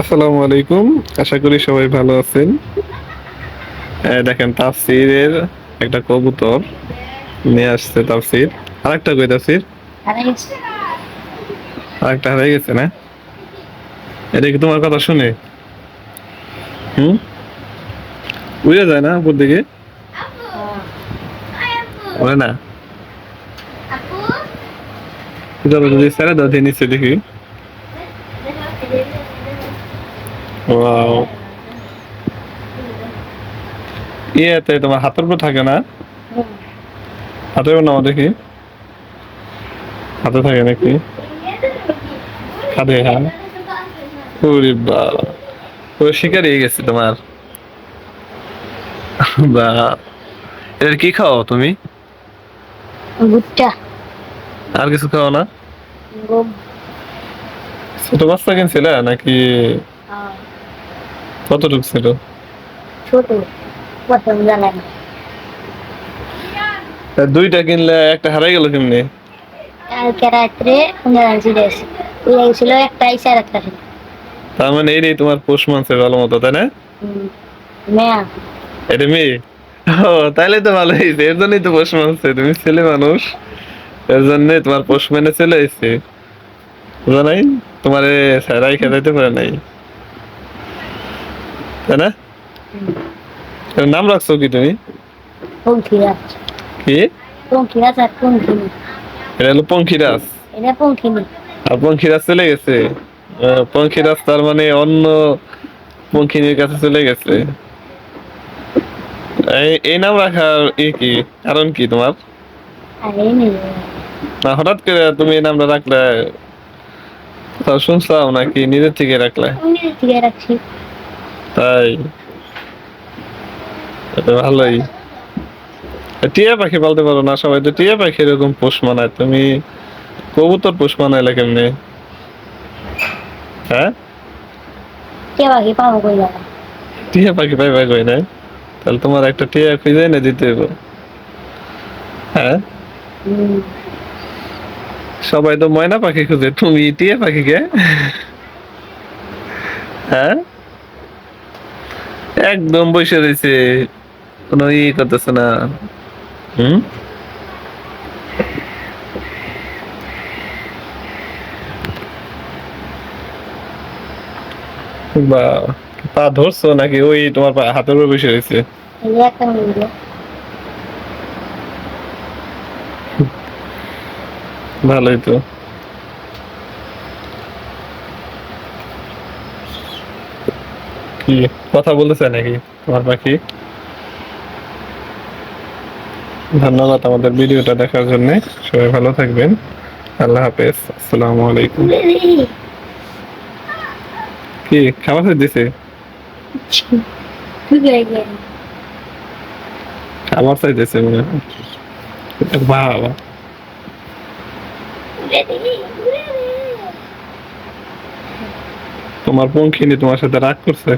আসসালামু আলাইকুম। আশা করি সবাই ভালো আছেন। দেখেন তাফসীরের একটা কবুতর নিয়ে আসছে তাফসীর। আরেকটা কই তাফসীর? আরেকটা হারিয়ে গেছে না? এটা কি তোমার কথা শুনে? হুম? উড়ে যায় না উপর দিকে? ওরে না। চলো যদি ছেড়ে দাও দিয়ে নিচে দেখি। ওয়াও। ইয়েতে তোমার হাতের উপর থাকে না? হাতের উপর নাও দেখি। হাতে থাকে নাকি? খাদে হ্যাঁ। ওরে বাবা। ও শিকারি হয়ে গেছে তোমার। বা এর কি খাও তুমি? ভুট্টা, আর কিছু খাও না? গম, ছোট বাচ্চা কিনছিলে নাকি কতটুকু ছিল? ছোট প্রথম জানেন দুইটা কিনলে একটা হারাই গেল কেমনি? কালকে রাত্রে উনারাজি দিয়েছে ওই ছিল একটা ইশারা রাখা তার মানে এই তোমার পোষ মানছে ভালো মতো তাই না? মেয়া এটা মেয়ে? ও তাইলে তো ভালো হয়েছে, এর জন্যই তো পোষ মানছে, তুমি ছেলে মানুষ, এর জন্য তোমার পোষ মেনে চলে এসছে। বুঝা নাই? তোমারে সারাই খেতে পারে নাই তাই না? এর নাম রাখছো কি তুমি? পঙ্খিরাজ কি? পঙ্খিরাজ আর পঙ্খিনী এটা হলো পঙ্খিরাজ। এটা পঙ্খিনী আর পঙ্খিরাজ চলে গেছে। পঙ্খিরাজ তার মানে অন্য পঙ্খিনীর কাছে চলে গেছে। এই নাম রাখার কি কারণ কি তোমার? আর এই নেই না হঠাৎ করে তুমি এই নামটা রাখলে, কোথাও শুনছাও নাকি নিজের থেকে রাখলে? আমি থেকে রাখছি তাই? এটা ভালোই। টিয়া পাখি পালতে পারো না? সবাই তো টিয়া পাখি এরকম পোষ মানায়, তুমি কবুতর পোষ মানাইলে কেমনে? হ্যাঁ, কে বাকি পাবো কই যাবে টিয়া পাখি পাইবা কই না? তাহলে তোমার একটা টিয়া খুঁজে এনে দিতে হবে। হ্যাঁ, সবাই তো ময়না পাখি খুঁজে, তুমি টিয়া পাখিকে? হ্যাঁ, একদম বসে রয়েছে, কোনো করতেছে না। হুম, বা পা ধরছো নাকি ওই তোমার হাতের উপর বসে রয়েছে? এই একটা মিলে ভালোই তো। কি কথা বলতেছে নাকি তোমার পাখি? ধন্যবাদ আমাদের ভিডিওটা দেখার জন্য। সবাই ভালো থাকবেন। আল্লাহ হাফেজ। আসসালামু আলাইকুম। কি খাবার দিছে? খাবার চাইতেছে মনে হয়। বাবা, তোমার পঙ্খিনী তোমার সাথে রাগ করছে?